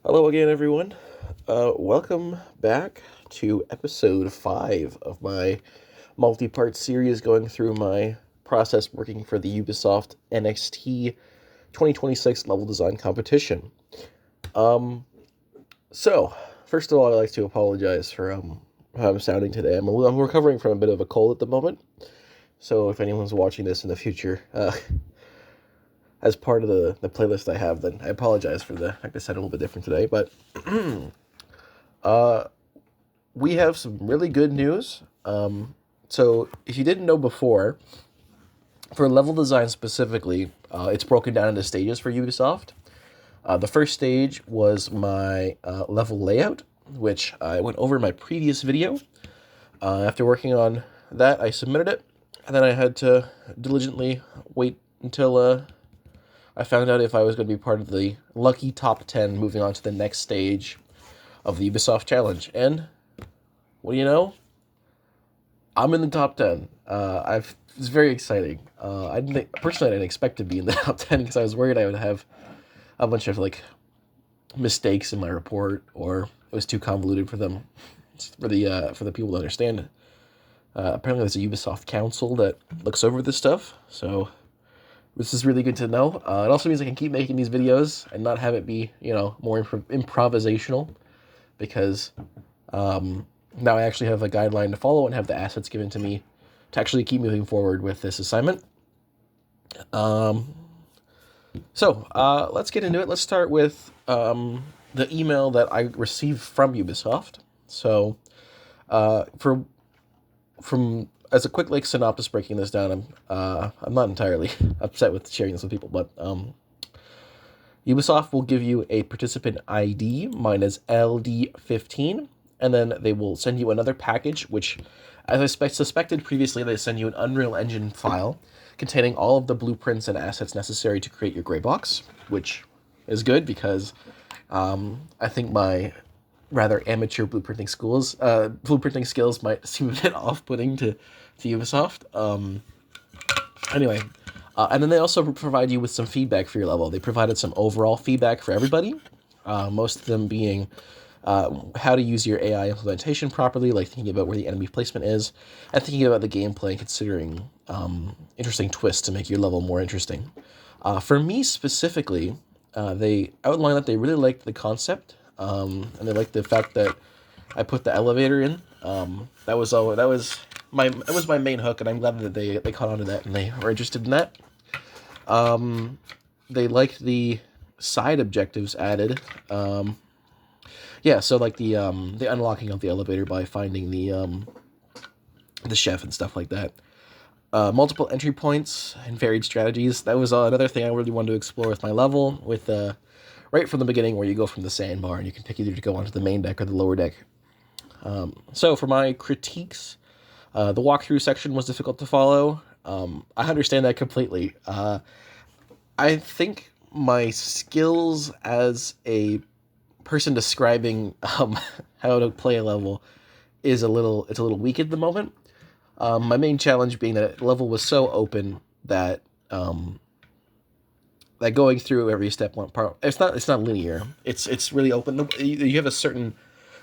Hello again, everyone. Welcome back to episode 5 of my multi-part series going through my process working for the Ubisoft NXT 2026 level design competition. Um, so, first of all, I'd like to apologize for how I'm sounding today. I'm recovering from a bit of a cold at the moment, so if anyone's watching this in the future, as part of the playlist I have, then I apologize for the fact I sound a little bit different today, but uh, we have some really good news. So if you didn't know before, for level design specifically, it's broken down into stages for Ubisoft. The first stage was my level layout, which I went over in my previous video. After working on that, I submitted it, and then I had to diligently wait until I found out if I was going to be part of the lucky top 10 moving on to the next stage of the Ubisoft Challenge. And, what do you know? I'm in the top 10. It's very exciting. Personally, I didn't expect to be in the top 10 because I was worried I would have a bunch of, mistakes in my report, or it was too convoluted for them, for the people to understand. Apparently there's a Ubisoft council that looks over this stuff, so this is really good to know. It also means I can keep making these videos and not have it be, more improvisational, because now I actually have a guideline to follow and have the assets given to me to actually keep moving forward with this assignment. So let's get into it. Let's start with the email that I received from Ubisoft. So from as a quick synopsis breaking this down, I'm not entirely upset with sharing this with people, but Ubisoft will give you a participant ID. Mine is LD15, and then they will send you another package, which, as I suspected previously, they send you an Unreal Engine file containing all of the blueprints and assets necessary to create your gray box, which is good because I think my rather amateur blueprinting skills might seem a bit off-putting to Ubisoft. Anyway, and then they also provide you with some feedback for your level. They provided some overall feedback for everybody, most of them being how to use your AI implementation properly, like thinking about where the enemy placement is, and thinking about the gameplay and considering interesting twists to make your level more interesting. For me specifically, they outlined that they really liked the concept, and they liked the fact that I put the elevator in. That was my main hook, and I'm glad that they caught on to that and they were interested in that. They liked the side objectives added. So like the unlocking of the elevator by finding the chef and stuff like that. Multiple entry points and varied strategies. That was another thing I really wanted to explore with my level, with right from the beginning, where you go from the sandbar and you can pick either to go onto the main deck or the lower deck. So for my critiques, the walkthrough section was difficult to follow. I understand that completely. I think my skills as a person describing how to play a level is a little weak at the moment. My main challenge being that the level was so open that that going through every step one part, it's not linear. It's really open. You have a certain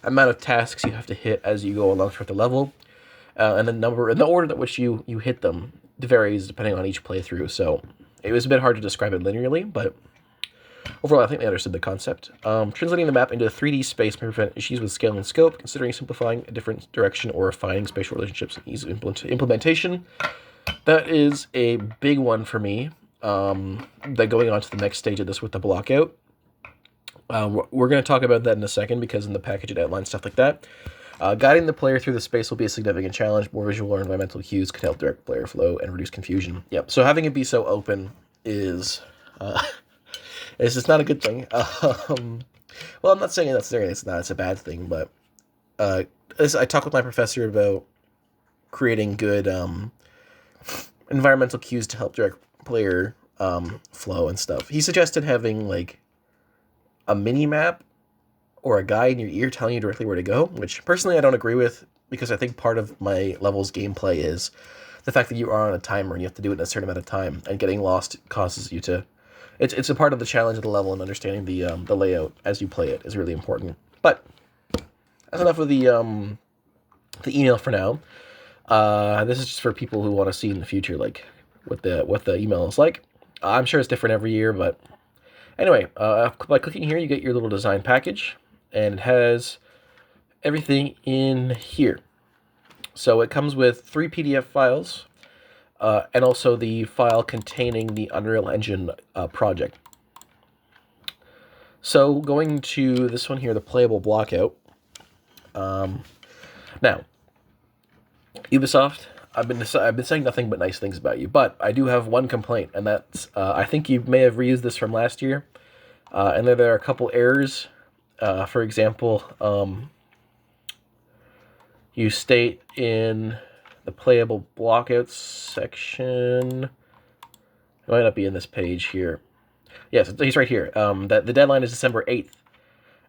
amount of tasks you have to hit as you go along throughout the level, and the order in which you hit them varies depending on each playthrough. So it was a bit hard to describe it linearly, but overall, I think they understood the concept. Translating the map into a 3D space may prevent issues with scale and scope, considering simplifying a different direction or refining spatial relationships and ease of implementation. That is a big one for me. That going on to the next stage of this with the blockout. We're going to talk about that in a second, because in the package it outlines stuff like that. Guiding the player through the space will be a significant challenge. More visual or environmental cues can help direct player flow and reduce confusion. Yep. So having it be so open is it's just not a good thing. Well, I'm not saying necessarily it's a bad thing, but as I talked with my professor about creating good environmental cues to help direct player flow and stuff. He suggested having like a mini map or a guide in your ear telling you directly where to go, which personally I don't agree with, because I think part of my level's gameplay is the fact that you are on a timer and you have to do it in a certain amount of time, and getting lost causes you to it's a part of the challenge of the level, and understanding the layout as you play it is really important. But that's enough of the email for now. This is just for people who want to see in the future, like what the email is like. I'm sure it's different every year, but anyway, by clicking here, you get your little design package, and it has everything in here. So it comes with 3 PDF files, and also the file containing the Unreal Engine project. So going to this one here, the playable blockout. Now, Ubisoft, I've been saying nothing but nice things about you, but I do have one complaint, and that's I think you may have reused this from last year, and there are a couple errors. For example, you state in the playable blockouts section, it might not be in this page here. Yes, he's right here. That the deadline is December 8th,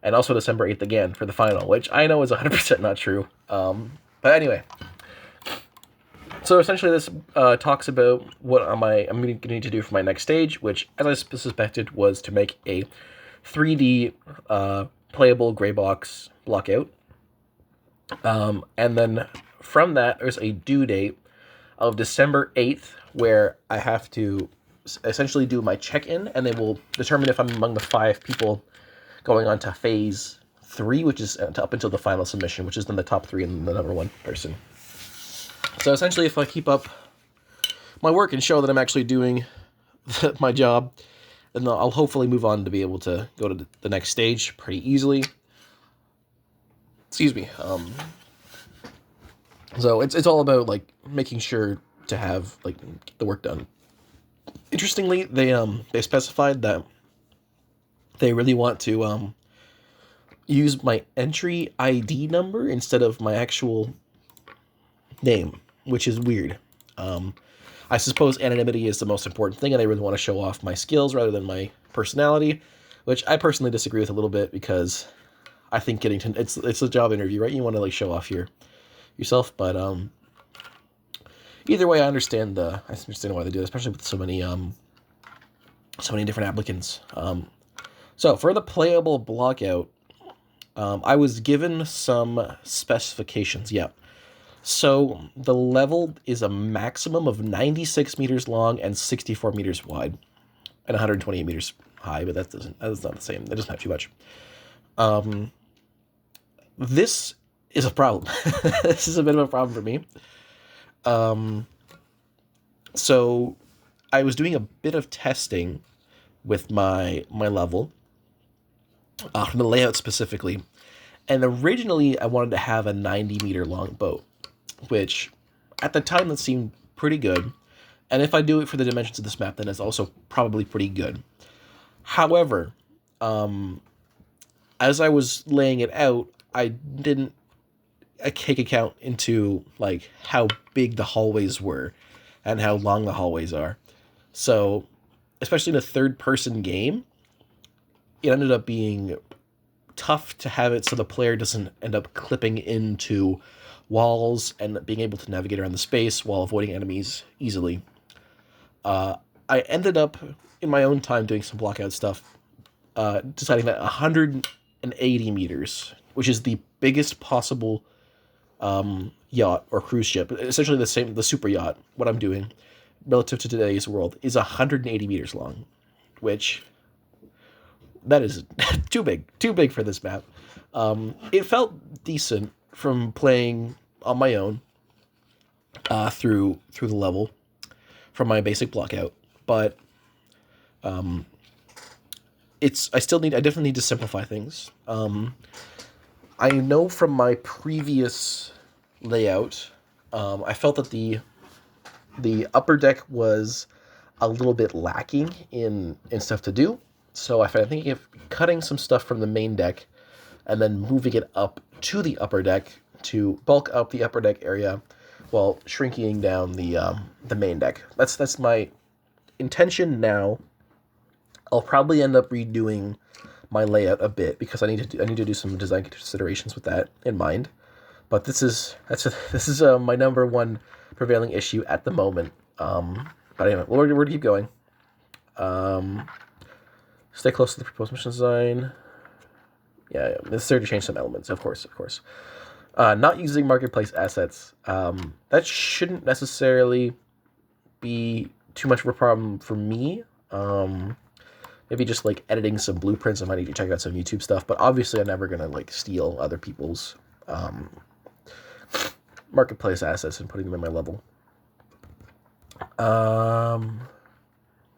and also December 8th again for the final, which I know is 100% not true. But anyway, so essentially this talks about what I'm going to need to do for my next stage, which, as I suspected, was to make a 3D playable gray box blockout. And then from that, there's a due date of December 8th, where I have to essentially do my check-in, and they will determine if I'm among the 5 people going on to phase 3, which is up until the final submission, which is then the top 3 and the number 1 person. So essentially, if I keep up my work and show that I'm actually doing my job, then I'll hopefully move on to be able to go to the next stage pretty easily. Excuse me. So it's all about like making sure to have like the work done. Interestingly, they specified that they really want to use my entry ID number instead of my actual name, which is weird. I suppose anonymity is the most important thing, and they really want to show off my skills rather than my personality, which I personally disagree with a little bit, because I think getting to it's a job interview, right? You want to like show off yourself, but either way, I understand why they do it, especially with so many different applicants. So for the playable blockout, I was given some specifications. Yeah. So the level is a maximum of 96 meters long and 64 meters wide, and 128 meters high. But that's not the same. That doesn't have too much. This is a problem. This is a bit of a problem for me. So I was doing a bit of testing with my level, the layout specifically, and originally I wanted to have a 90-meter long boat, which at the time that seemed pretty good, and if I do it for the dimensions of this map, then it's also probably pretty good. However, as I was laying it out, I didn't take account into like how big the hallways were and how long the hallways are. So, especially in a third-person game, it ended up being tough to have it so the player doesn't end up clipping into walls and being able to navigate around the space while avoiding enemies easily. I ended up, in my own time doing some blockout stuff, deciding that 180 meters, which is the biggest possible yacht or cruise ship, essentially the super yacht, what I'm doing relative to today's world, is 180 meters long, which that is too big for this map. It felt decent from playing on my own through the level from my basic blockout, but I definitely need to simplify things. I know from my previous layout, I felt that the upper deck was a little bit lacking in stuff to do. So I think of cutting some stuff from the main deck and then moving it up to the upper deck to bulk up the upper deck area while shrinking down the main deck. That's my intention now. I'll probably end up redoing my layout a bit because I need to do some design considerations with that in mind. But this is my number one prevailing issue at the moment. But anyway, we're to keep going. Stay close to the proposed mission design. Yeah, necessary to change some elements, of course. Not using marketplace assets. That shouldn't necessarily be too much of a problem for me. Maybe just like editing some blueprints. I might need to check out some YouTube stuff, but obviously I'm never gonna like steal other people's marketplace assets and putting them in my level.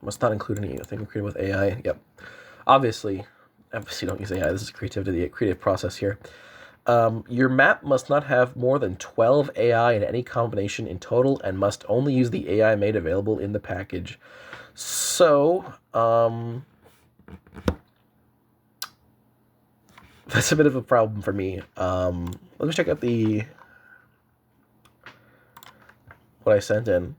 Must not include anything created with AI. Yep. Obviously don't use AI. This is creativity, a creative process here. Your map must not have more than 12 AI in any combination in total and must only use the AI made available in the package. So, that's a bit of a problem for me. Let me check out what I sent in.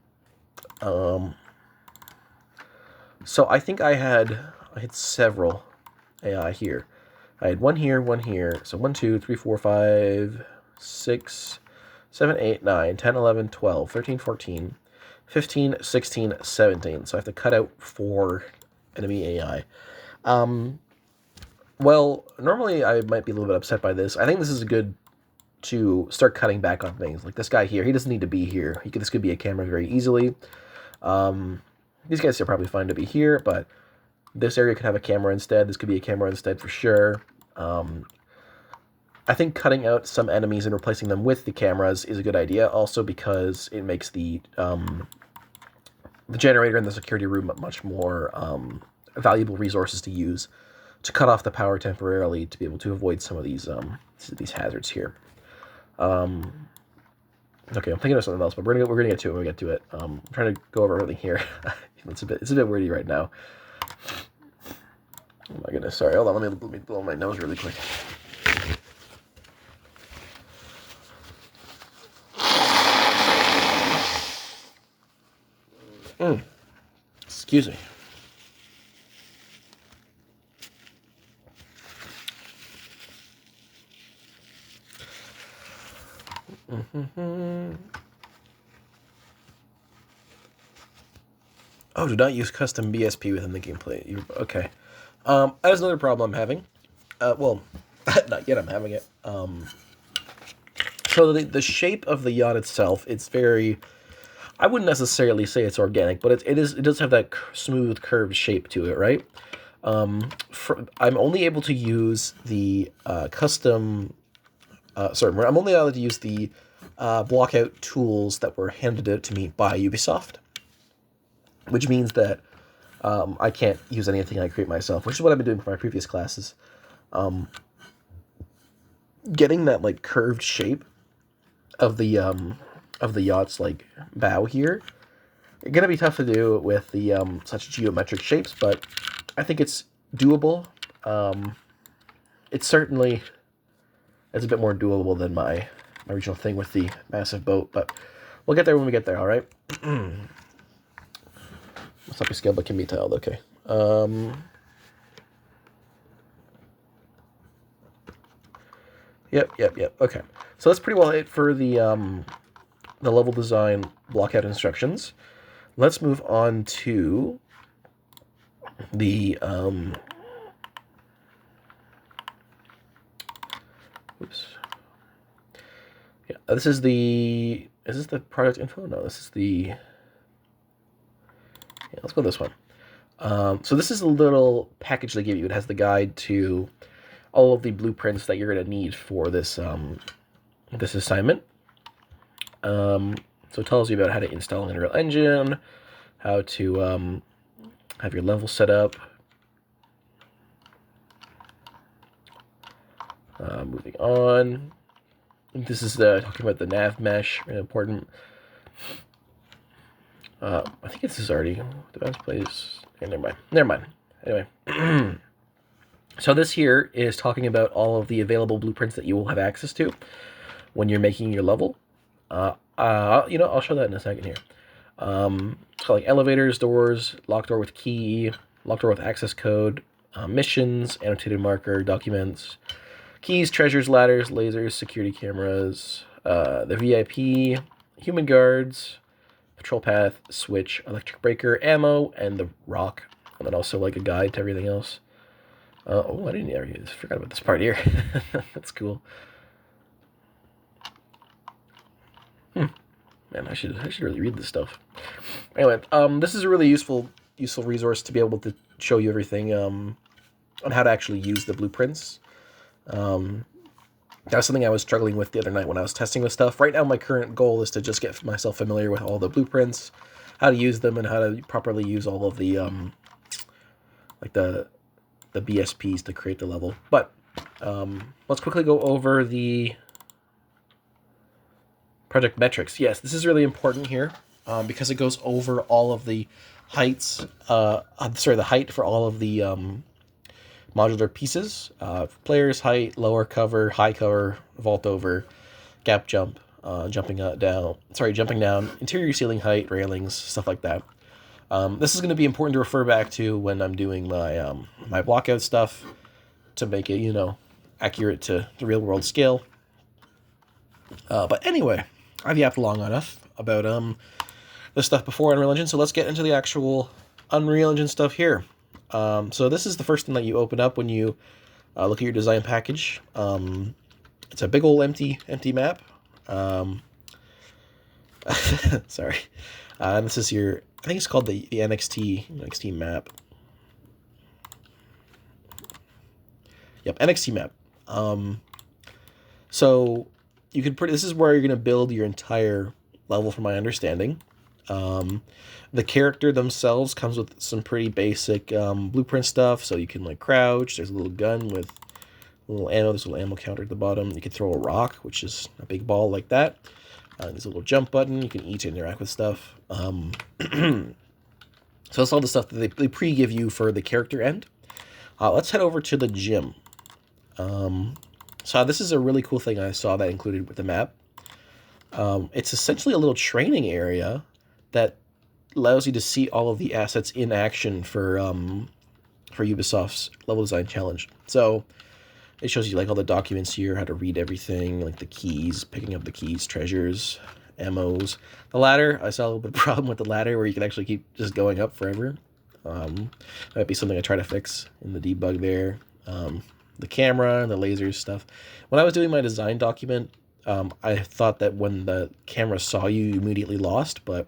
So I think I had several AI here. I had one here. So 1, 2, 3, 4, 5, 6, 7, 8, 9, 10, 11, 12, 13, 14, 15, 16, 17. So I have to cut out 4 enemy AI. Well, normally I might be a little bit upset by this. I think this is good to start cutting back on things. Like this guy here, he doesn't need to be here. This could be a camera very easily. These guys are probably fine to be here, but this area could have a camera instead. This could be a camera instead for sure. I think cutting out some enemies and replacing them with the cameras is a good idea, also because it makes the generator in the security room much more valuable resources to use to cut off the power temporarily to be able to avoid some of these hazards here. Okay, I'm thinking of something else, but we're gonna get to it when we get to it. I'm trying to go over everything here. It's a bit weirdy right now. Oh my goodness, sorry. Hold on, let me blow my nose really quick. Excuse me. Oh, do not use custom BSP within the gameplay. Okay. That is another problem I'm having. Well, not yet I'm having it. So the shape of the yacht itself, it's very... I wouldn't necessarily say it's organic, but it does have that smooth, curved shape to it, right? I'm only able to use the custom... I'm only allowed to use the blockout tools that were handed out to me by Ubisoft, which means that I can't use anything I create myself, which is what I've been doing for my previous classes. Getting that like curved shape of the yacht's like bow here, it's gonna be tough to do with the such geometric shapes, but I think it's doable. It certainly is a bit more doable than my original thing with the massive boat, but we'll get there when we get there. All right. Must not be scaled, but can be tiled. Okay. Yep. Okay. So that's pretty well it for the level design blockout instructions. Let's move on to the oops. Yeah, this is the... Is this the product info? No, this is the... Yeah, let's go with this one. So this is a little package they give you. It has the guide to all of the blueprints that you're going to need for this this assignment. So it tells you about how to install an Unreal Engine, how to have your level set up. Moving on. This is talking about the nav mesh, really important. I think this is already the best place. Okay, never mind. Anyway, so this here is talking about all of the available blueprints that you will have access to when you're making your level. I'll show that in a second here. It's called like elevators, doors, locked door with key, locked door with access code, missions, annotated marker, documents, keys, treasures, ladders, lasers, security cameras, the VIP, human guards, patrol path, switch, electric breaker, ammo, and the rock. And then also like a guide to everything else. Oh, I didn't I forgot about this part here. That's cool. Man, I should really read this stuff. Anyway, this is a really useful resource to be able to show you everything on how to actually use the blueprints. That was something I was struggling with the other night when I was testing this stuff. Right now, my current goal is to just get myself familiar with all the blueprints, how to use them, and how to properly use all of the like the BSPs to create the level. But let's quickly go over the project metrics. Yes, this is really important here because it goes over all of the heights. The height for all of the modular pieces: player's height, lower cover, high cover, vault over, gap jump, jumping down, interior ceiling height, railings, stuff like that. This is going to be important to refer back to when I'm doing my my blockout stuff to make it, accurate to the real world scale. But anyway, I've yapped long enough about this stuff before Unreal Engine, so let's get into the actual Unreal Engine stuff here. So this is the first thing that you open up when you look at your design package. It's a big old empty map. Sorry. This is your, I think it's called the NXT map. Yep, NXT map. So you can this is where you're going to build your entire level from my understanding. The character themselves comes with some pretty basic blueprint stuff, so you can like crouch. There's a little gun with a little ammo. There's a little ammo counter at the bottom. You can throw a rock, which is a big ball like that. There's a little jump button. You can eat to interact with stuff. So that's all the stuff that they pre-give you for the character end. Let's head over to the gym. So this is a really cool thing I saw that included with the map. It's essentially a little training area that allows you to see all of the assets in action for Ubisoft's level design challenge. So it shows you like all the documents here, how to read everything, like the keys, picking up the keys, treasures, ammos. The ladder, I saw a little bit of a problem with the ladder where you can actually keep just going up forever. That might be something I try to fix in the debug there. The camera and the lasers stuff. When I was doing my design document, I thought that when the camera saw you, you immediately lost, but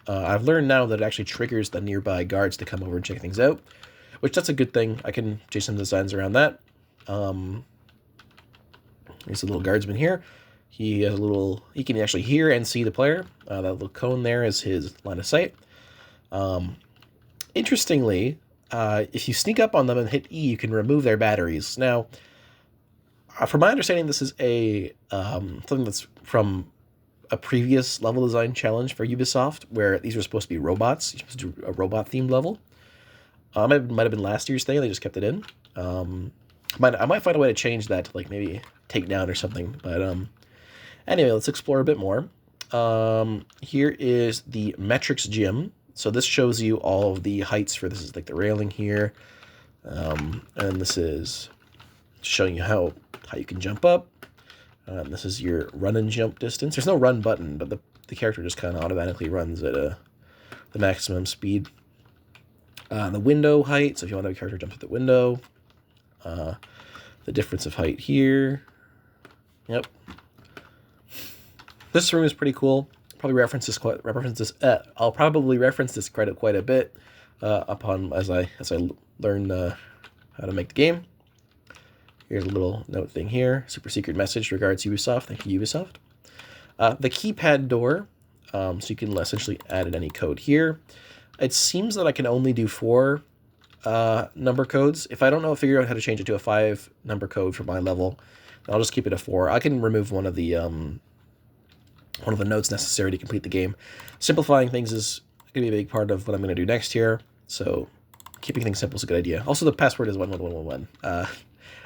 I've learned now that it actually triggers the nearby guards to come over and check things out, which that's a good thing. I can change some designs around that. There's a little guardsman here. He can actually hear and see the player. That little cone there is his line of sight. Interestingly, if you sneak up on them and hit E, you can remove their batteries. Now, from my understanding, this is a something that's from a previous level design challenge for Ubisoft, where these were supposed to be robots. You're supposed to do a robot-themed level. It might have been last year's thing. They just kept it in. I might find a way to change that to like maybe take down or something. But anyway, let's explore a bit more. Here is the metrics gym. So this shows you all of the heights for this is like the railing here. And this is showing you how you can jump up. This is your run and jump distance. There's no run button, but the character just kind of automatically runs at the maximum speed. The window height, so if you want to have a character jump at the window. The difference of height here. Yep. This room is pretty cool. I'll probably reference this quite a bit as I learn how to make the game. Here's a little note thing here. Super secret message regards Ubisoft. Thank you, Ubisoft. The keypad door, so you can essentially add in any code here. It seems that I can only do 4 number codes. If I don't figure out how to change it to a 5 number code for my level, I'll just keep it a 4. I can remove one of the nodes necessary to complete the game. Simplifying things is going to be a big part of what I'm going to do next here. So keeping things simple is a good idea. Also, the password is 11111. I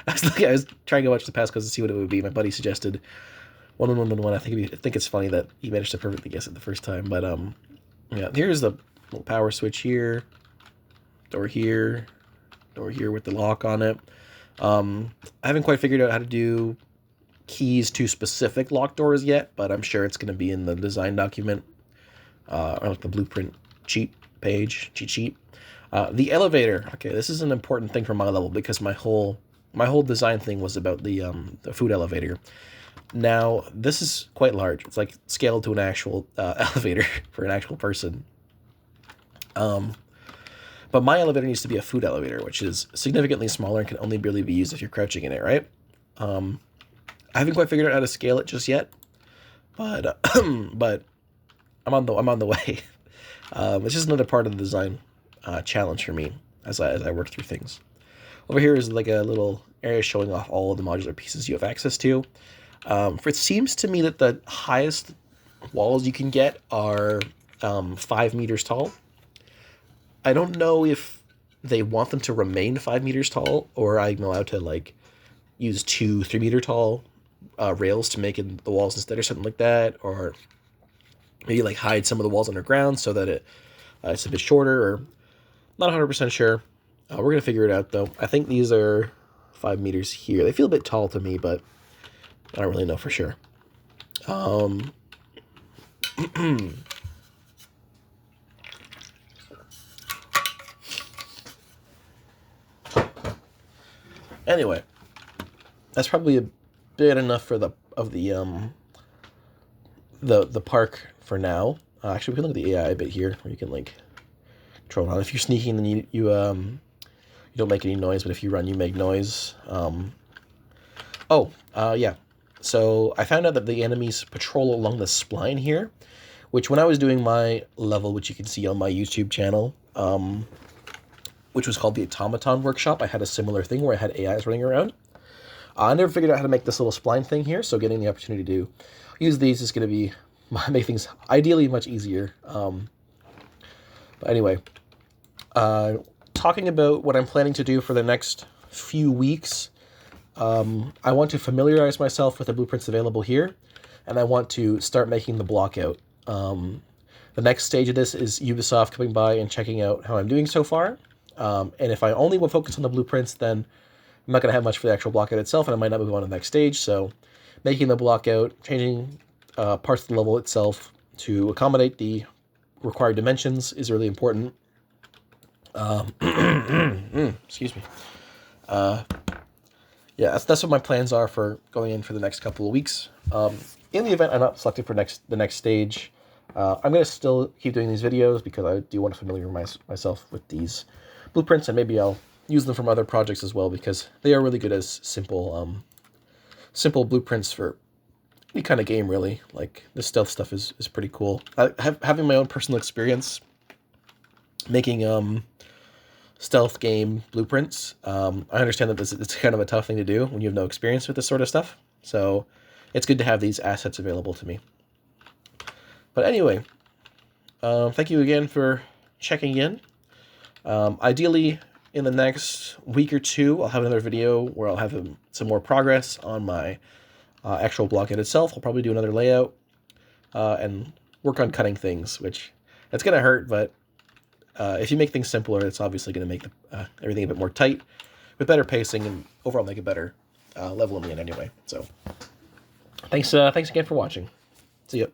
was trying to watch the passcodes to see what it would be. My buddy suggested 11111. I think it's funny that he managed to perfectly guess it the first time. But yeah, here's the little power switch here. Door here with the lock on it. I haven't quite figured out how to do keys to specific lock doors yet, but I'm sure it's going to be in the design document or like the blueprint cheat sheet. The elevator. Okay, this is an important thing for my level because my whole design thing was about the food elevator. Now this is quite large. It's like scaled to an actual elevator for an actual person. But my elevator needs to be a food elevator, which is significantly smaller and can only really be used if you're crouching in it, right? I haven't quite figured out how to scale it just yet, but but I'm on the way. It's just another part of the design challenge for me as I work through things. Over here is like a little area showing off all of the modular pieces you have access to. For it seems to me that the highest walls you can get are 5 meters tall. I don't know if they want them to remain 5 meters tall, or I'm allowed to like use 2 3 meter tall rails to make it the walls instead, or something like that, or maybe like hide some of the walls underground so that it's a bit shorter. Or not 100% sure. We're gonna figure it out though. I think these are 5 meters here. They feel a bit tall to me, but I don't really know for sure. Anyway, that's probably a bit enough for the park for now. Actually, we can look at the AI a bit here, where you can like control it on. If you're sneaking, then you don't make any noise, but if you run, you make noise. Yeah. So I found out that the enemies patrol along the spline here, which when I was doing my level, which you can see on my YouTube channel, which was called the Automaton Workshop, I had a similar thing where I had AIs running around. I never figured out how to make this little spline thing here, so getting the opportunity to use these is going to be make things ideally much easier. But anyway, talking about what I'm planning to do for the next few weeks, I want to familiarize myself with the blueprints available here, and I want to start making the blockout. The next stage of this is Ubisoft coming by and checking out how I'm doing so far. And if I only would focus on the blueprints, then I'm not going to have much for the actual blockout itself, and I might not move on to the next stage. So making the blockout, changing parts of the level itself to accommodate the required dimensions is really important. Excuse me. Yeah, that's what my plans are for going in for the next couple of weeks. In the event I'm not selected for the next stage, I'm going to still keep doing these videos because I do want to familiarize myself with these blueprints, and maybe I'll use them from other projects as well because they are really good as simple blueprints for any kind of game, really. Like, the stealth stuff is pretty cool. Having my own personal experience making stealth game blueprints, I understand that it's kind of a tough thing to do when you have no experience with this sort of stuff. So it's good to have these assets available to me. But anyway, thank you again for checking in. Ideally, in the next week or two, I'll have another video where I'll have some more progress on my actual blockhead itself. I'll probably do another layout and work on cutting things, which it's going to hurt, but if you make things simpler, it's obviously going to make everything a bit more tight with better pacing and overall make a better level in the end anyway. So thanks again for watching. See ya.